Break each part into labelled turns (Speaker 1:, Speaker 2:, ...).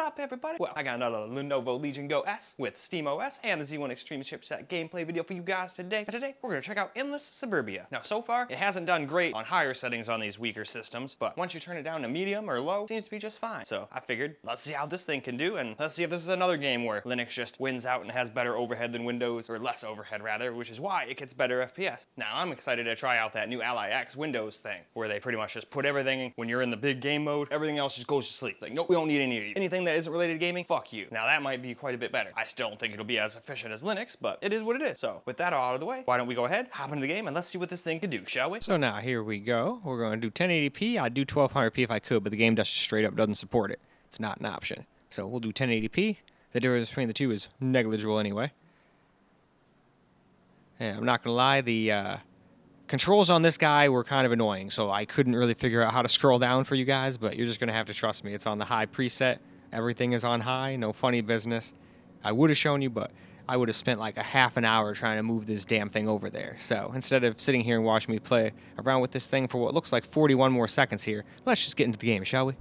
Speaker 1: up, everybody? Well, I got another Lenovo Legion Go S with SteamOS and the Z1 Extreme chipset gameplay video for you guys today. And today, we're gonna check out Endless Suburbia. Now, so far, it hasn't done great on higher settings on these weaker systems, but once you turn it down to medium or low, it seems to be just fine. So I figured, let's see how this thing can do, and let's see if this is another game where Linux just wins out and has better overhead than Windows, or less overhead rather, which is why it gets better FPS. Now, I'm excited to try out that new Ally X Windows thing, where they pretty much just put everything, when you're in the big game mode, everything else just goes to sleep. Like, nope, we don't need any of you. Anything that isn't related to gaming, fuck you. Now, that might be quite a bit better. I still don't think it'll be as efficient as Linux, but it is what it is. So, with that all out of the way, why don't we go ahead, hop into the game, and let's see what this thing can do, shall we?
Speaker 2: So now, here we go. We're going to do 1080p. I'd do 1200p if I could, but the game just straight up doesn't support it. It's not an option. So we'll do 1080p. The difference between the two is negligible anyway. And I'm not going to lie, the controls on this guy were kind of annoying, so I couldn't really figure out how to scroll down for you guys, but you're just going to have to trust me. It's on the high preset. Everything is on high. No funny business. I would have shown you, but I would have spent like a half an hour trying to move this damn thing over there. So instead of sitting here and watching me play around with this thing for what looks like 41 more seconds here, let's just get into the game, shall we?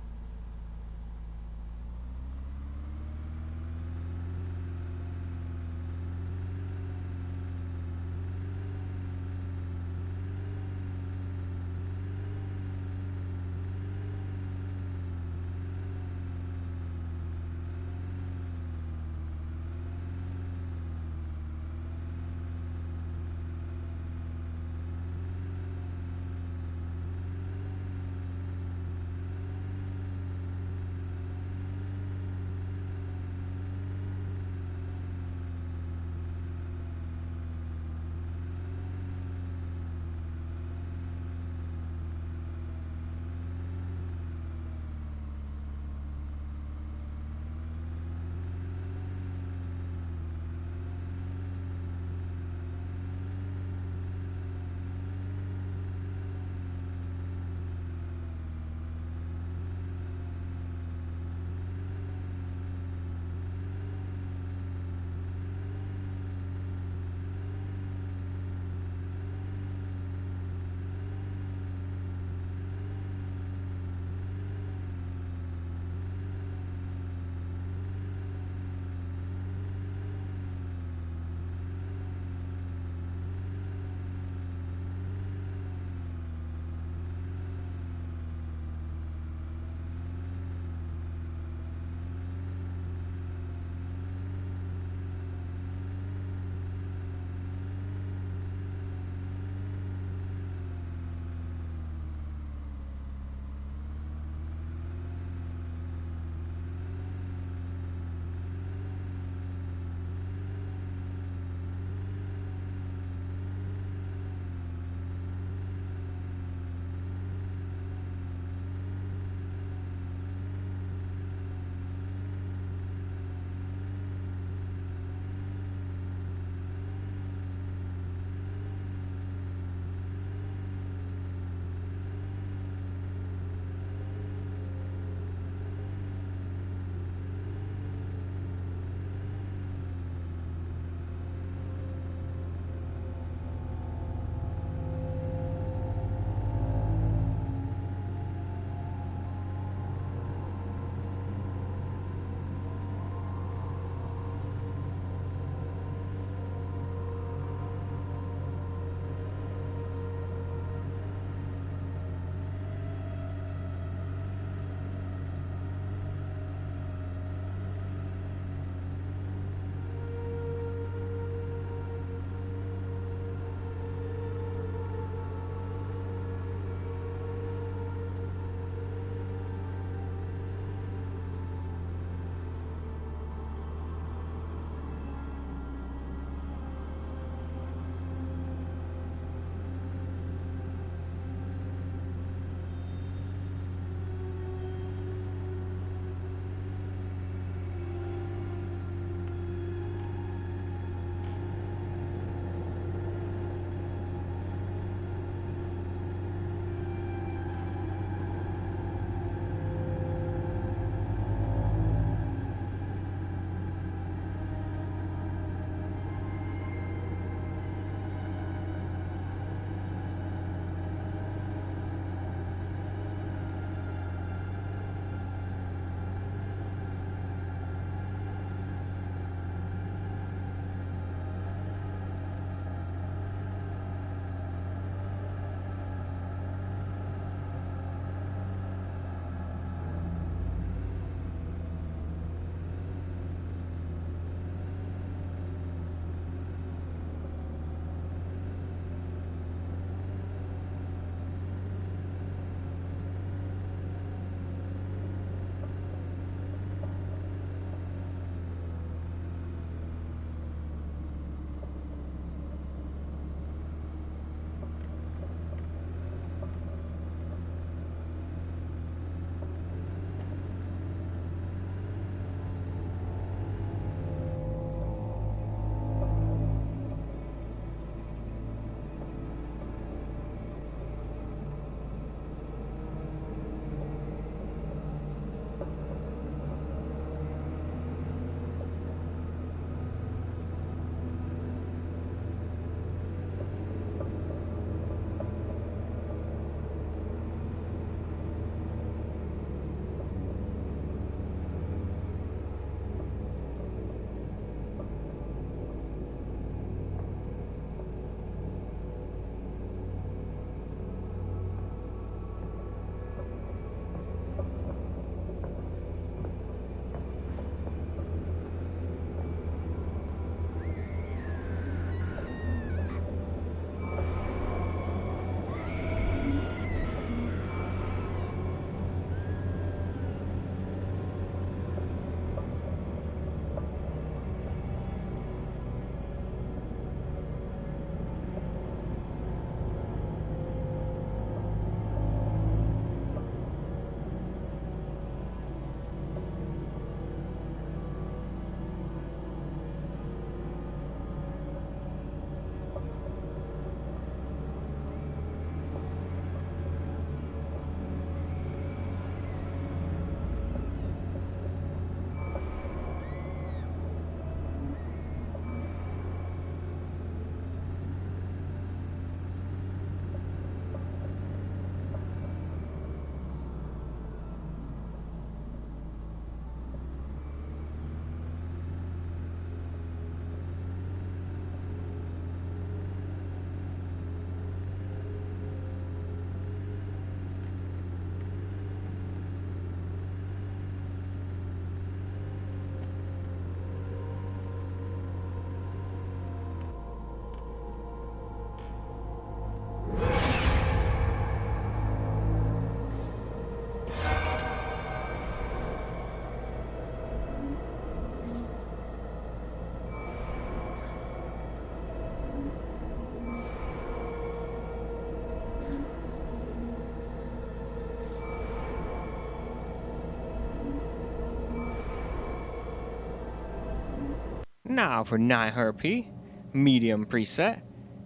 Speaker 2: Now for 900p, medium preset.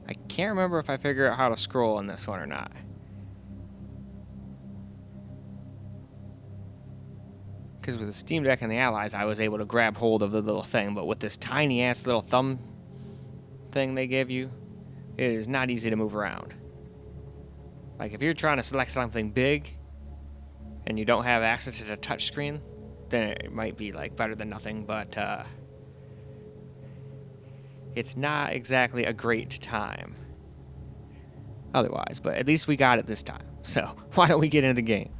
Speaker 2: I can't remember if I figure out how to scroll on this one or not. Because with the Steam Deck and the Allies, I was able to grab hold of the little thing, but with this tiny ass little thumb thing they give you, it is not easy to move around. Like if you're trying to select something big and you don't have access to the touch screen, then it might be like better than nothing, but it's not exactly a great time otherwise, but at least we got it this time. So why don't we get into the game?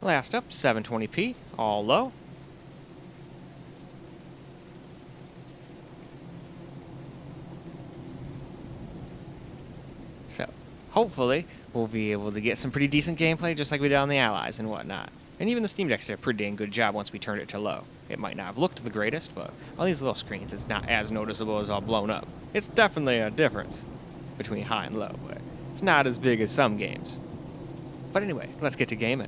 Speaker 2: Last up, 720p, all low. So, hopefully, we'll be able to get some pretty decent gameplay just like we did on the Allies and whatnot. And even the Steam Deck did a pretty dang good job once we turned it to low. It might not have looked the greatest, but on these little screens, it's not as noticeable as all blown up. It's definitely a difference between high and low, but it's not as big as some games. But anyway, let's get to gaming.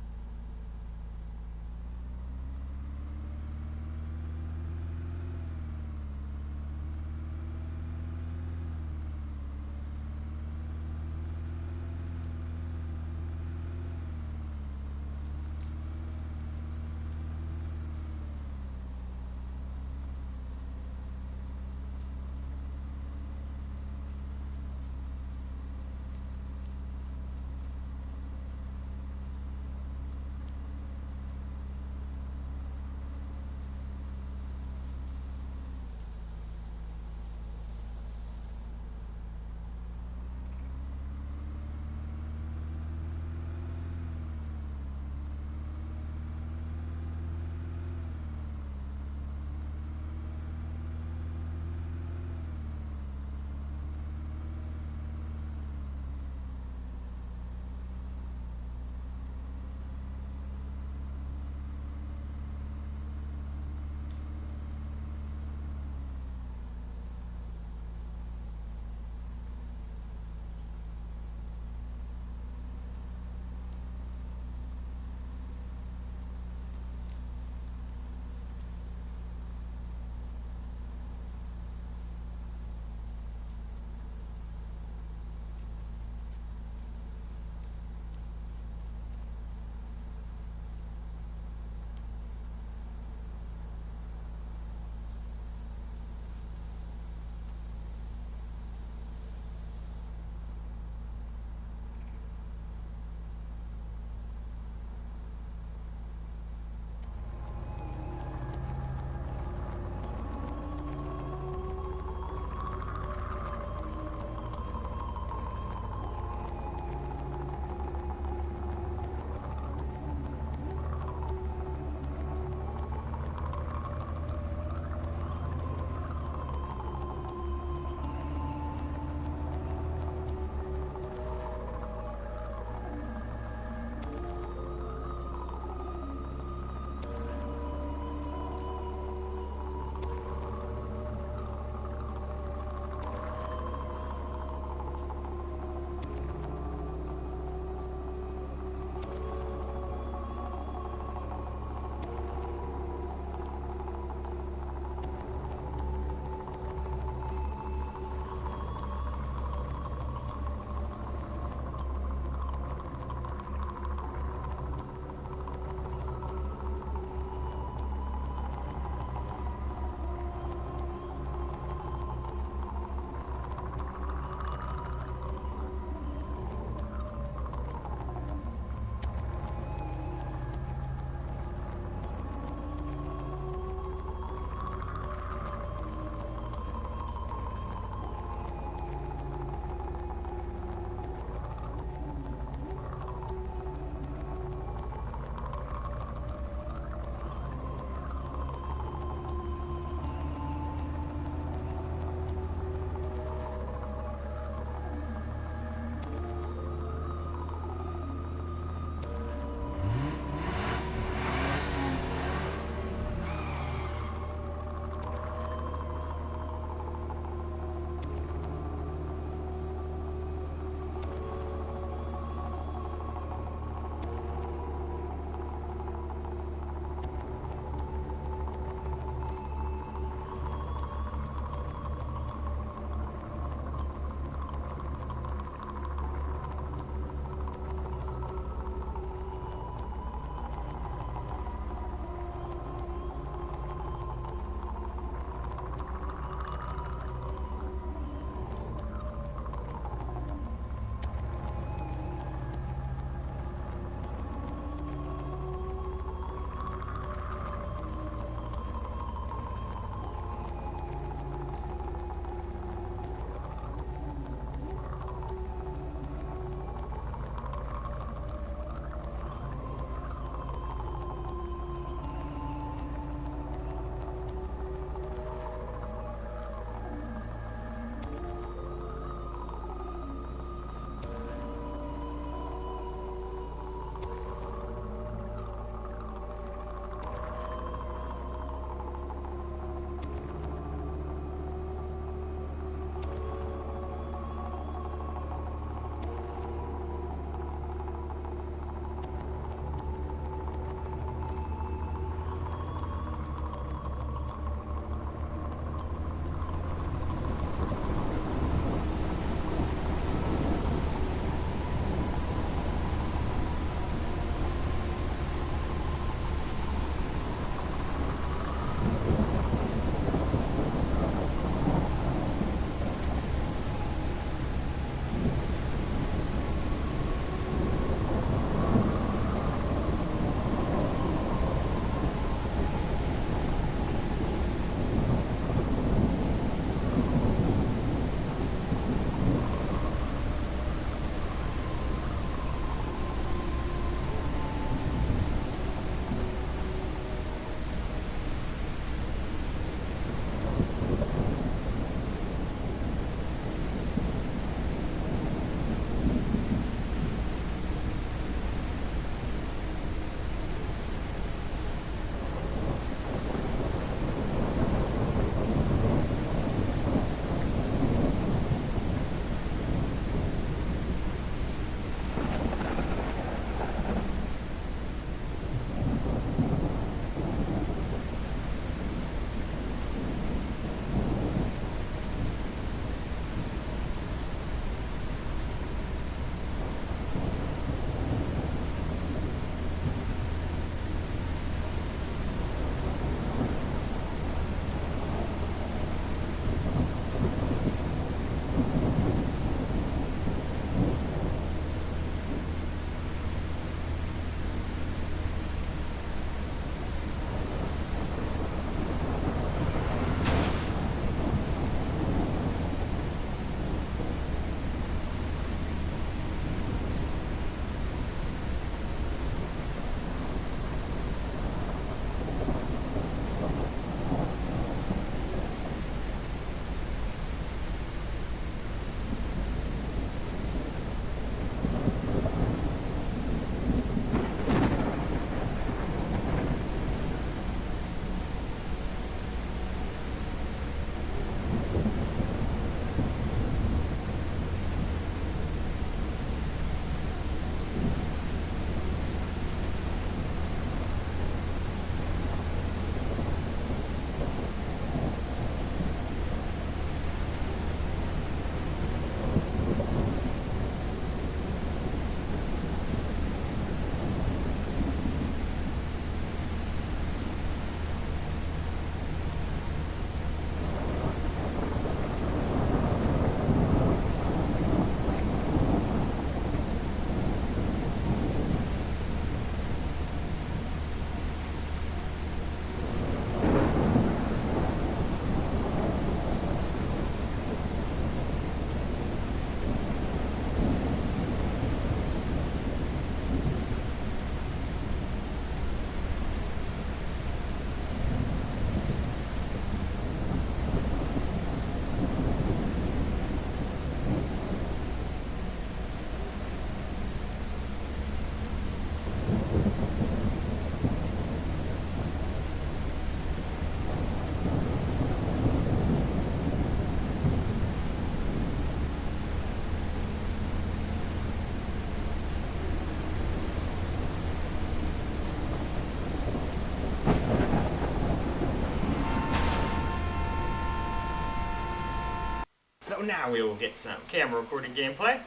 Speaker 2: So now we will get some camera recorded gameplay.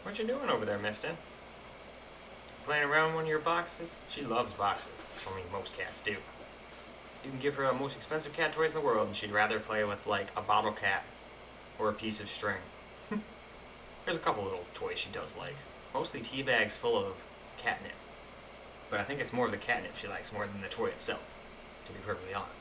Speaker 2: What you doing over there, mister? Playing around one of your boxes? She loves boxes. I mean, most cats do. You can give her the most expensive cat toys in the world and she'd rather play with, like, a bottle cap or a piece of string. There's a couple little toys she does like. Mostly tea bags full of catnip. But I think it's more of the catnip she likes more than the toy itself, to be perfectly honest.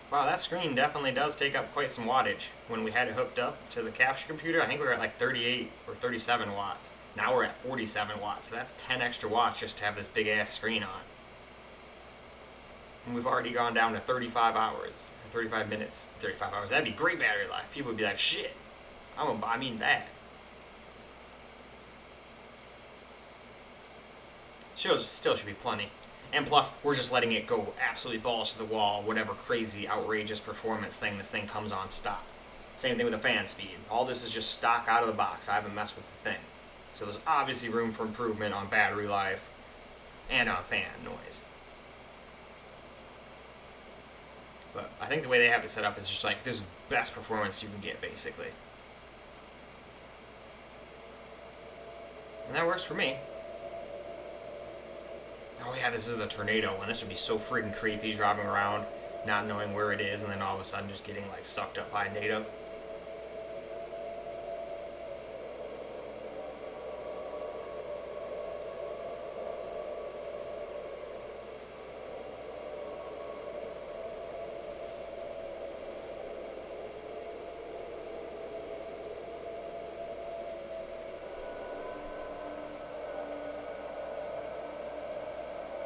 Speaker 2: Wow, that screen definitely does take up quite some wattage. When we had it hooked up to the capture computer, I think we were at like 38 or 37 watts. Now we're at 47 watts, so that's 10 extra watts just to have this big ass screen on. And we've already gone down to 35 hours, or 35 minutes, 35 hours. That'd be great battery life. People would be like, shit, I'm gonna buy me that. Still should be plenty. And plus, we're just letting it go absolutely balls to the wall, whatever crazy, outrageous performance thing this thing comes on stock. Same thing with the fan speed. All this is just stock out of the box. I haven't messed with the thing. So there's obviously room for improvement on battery life and on fan noise. But I think the way they have it set up is just like, this is the best performance you can get, basically. And that works for me. Oh yeah, this is the tornado one. This would be so freaking creepy, driving around, not knowing where it is, and then all of a sudden just getting like sucked up by a tornado.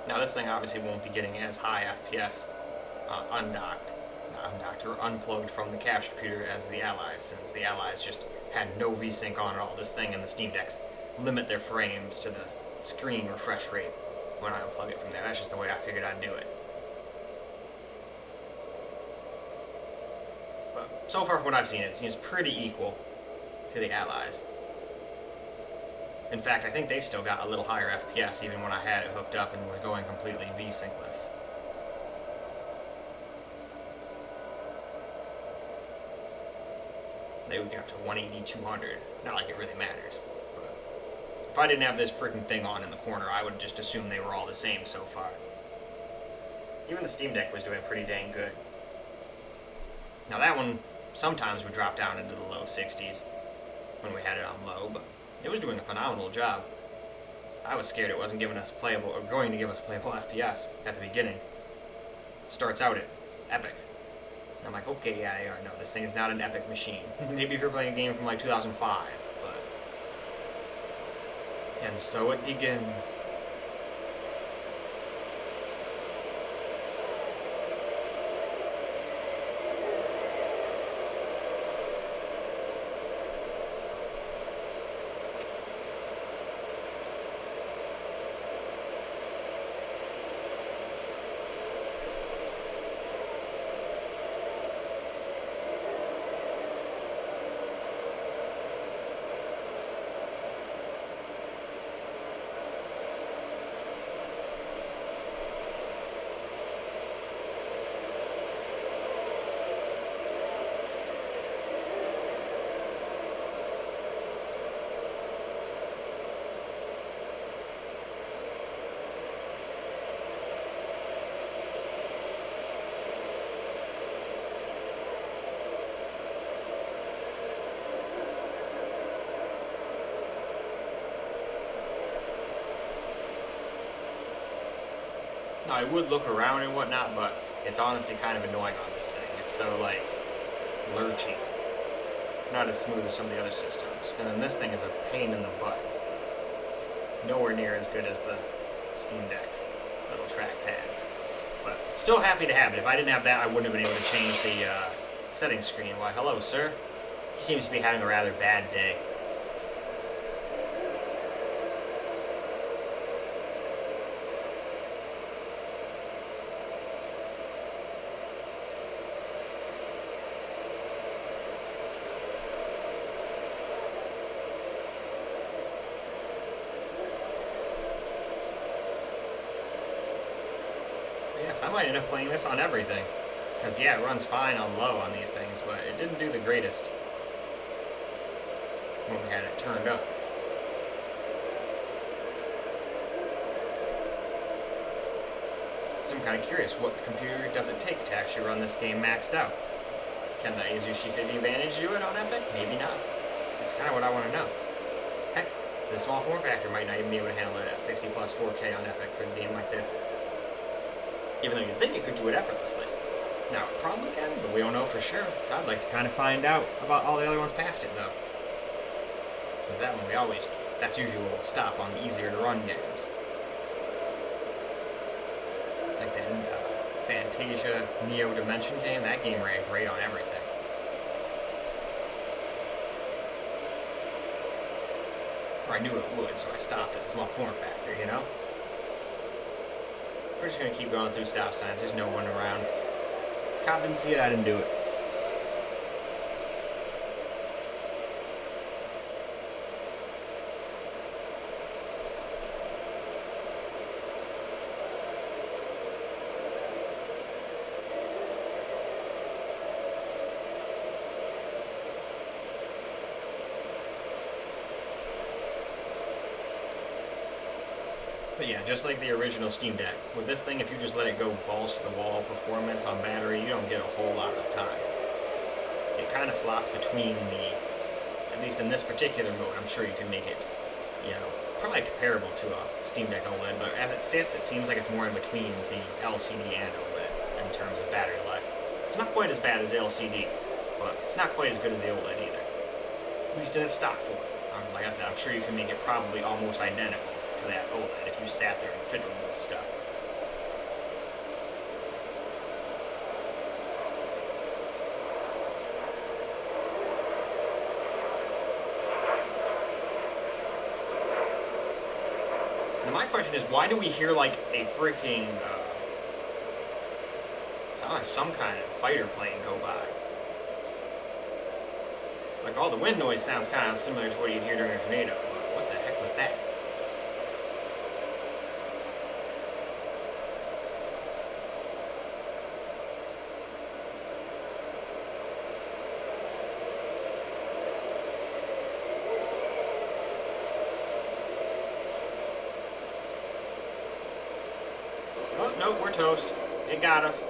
Speaker 2: Now this thing obviously won't be getting as high FPS or unplugged from the capture computer as the Allies, since the Allies just had no VSync on at all. This thing and the Steam Decks limit their frames to the screen refresh rate when I unplug it from there. That's just the way I figured I'd do it. But so far from what I've seen, it seems pretty equal to the Allies. In fact, I think they still got a little higher FPS even when I had it hooked up and was going completely V-synkless. They would get up to 180, 200. Not like it really matters. But if I didn't have this freaking thing on in the corner, I would just assume they were all the same so far. Even the Steam Deck was doing pretty dang good. Now that one sometimes would drop down into the low 60s when we had it on low, but it was doing a phenomenal job. I was scared it wasn't giving us playable, or going to give us playable FPS at the beginning. It starts out at epic. I'm like, okay, yeah, no, this thing is not an epic machine. Maybe if you're playing a game from like 2005, but... And so it begins. Now, I would look around and whatnot, but it's honestly kind of annoying on this thing. It's so, like, lurchy. It's not as smooth as some of the other systems. And then this thing is a pain in the butt. Nowhere near as good as the Steam Decks. little track pads. But still happy to have it. If I didn't have that, I wouldn't have been able to change the settings screen. Why, hello, sir. He seems to be having a rather bad day. Yeah, I might end up playing this on everything. Because, yeah, it runs fine on low on these things, but it didn't do the greatest when we had it turned up. So I'm kind of curious, what computer does it take to actually run this game maxed out? Can the Azushi 50 Advantage do it on Epic? Maybe not. That's kind of what I want to know. Heck, the small form factor might not even be able to handle it at 60 plus 4K on Epic for a game like this. Even though you'd think it could do it effortlessly. Now, it probably can, but we don't know for sure. I'd like to kind of find out about all the other ones past it, though. Since that one that's usually where we'll stop on the easier to run games. Like that Fantasia Neo Dimension game, that game ran great on everything. Or I knew it would, so I stopped at the small form factor, you know? We're just gonna keep going through stop signs. There's no one around. Cop didn't see it, I didn't do it. But yeah, just like the original Steam Deck, with this thing, if you just let it go balls to the wall performance on battery, you don't get a whole lot of time. It kind of slots between at least in this particular mode, I'm sure you can make it, you know, probably comparable to a Steam Deck OLED, but as it sits, it seems like it's more in between the LCD and OLED in terms of battery life. It's not quite as bad as the LCD, but it's not quite as good as the OLED either. At least in its stock form. Like I said, I'm sure you can make it probably almost identical to that OLED if you sat there and fiddled with stuff. Now my question is, why do we hear like a freaking sound like some kind of fighter plane go by? Like all the wind noise sounds kind of similar to what you'd hear during a tornado. What the heck was that? Oh, no, we're toast. It got us.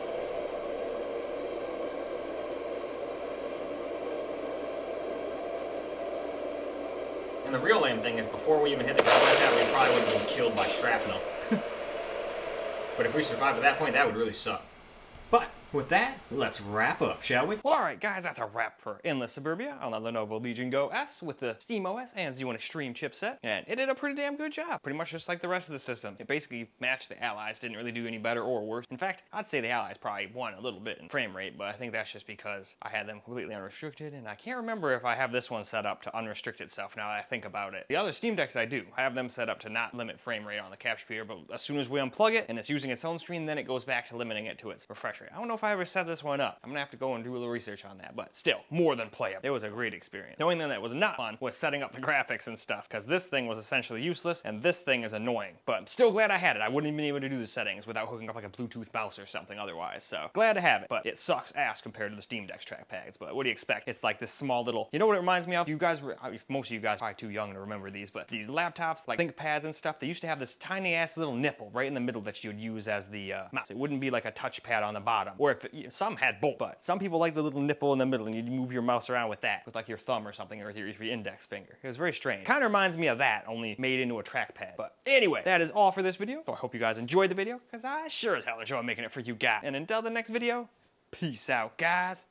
Speaker 2: And the real lame thing is, before we even hit the ground like that, we probably would have been killed by shrapnel. But if we survived at that point, that would really suck. But with that, let's wrap up, shall we?
Speaker 1: Well, alright guys, that's a wrap for Endless Suburbia on the Lenovo Legion Go S with the SteamOS and Z1 Extreme chipset, and it did a pretty damn good job, pretty much just like the rest of the system. It basically matched the Allies, didn't really do any better or worse. In fact, I'd say the Allies probably won a little bit in frame rate, but I think that's just because I had them completely unrestricted, and I can't remember if I have this one set up to unrestrict itself now that I think about it. The other Steam Decks I do. I have them set up to not limit frame rate on the capture speeder, but as soon as we unplug it and it's using its own screen, then it goes back to limiting it to its refresh rate. I don't know if I ever set this one up. I'm gonna have to go and do a little research on that, but still, more than playable. It was a great experience. The only thing that was not fun was setting up the graphics and stuff, because this thing was essentially useless, and this thing is annoying. But I'm still glad I had it. I wouldn't even be able to do the settings without hooking up like a Bluetooth mouse or something otherwise, so glad to have it. But it sucks ass compared to the Steam Deck's trackpads, but what do you expect? It's like this small little, you know what it reminds me of? You guys, most of you guys are probably too young to remember these, but these laptops, like ThinkPads and stuff, they used to have this tiny ass little nipple right in the middle that you would use as the mouse. It wouldn't be like a touchpad on the bottom, or if it, some had both, but some people like the little nipple in the middle and you'd move your mouse around with that, with like your thumb or something, or with your index finger. It was very strange. Kind of reminds me of that, only made into a trackpad. But anyway, that is all for this video. So I hope you guys enjoyed the video, because I sure as hell enjoy making it for you guys. And until the next video, peace out, guys.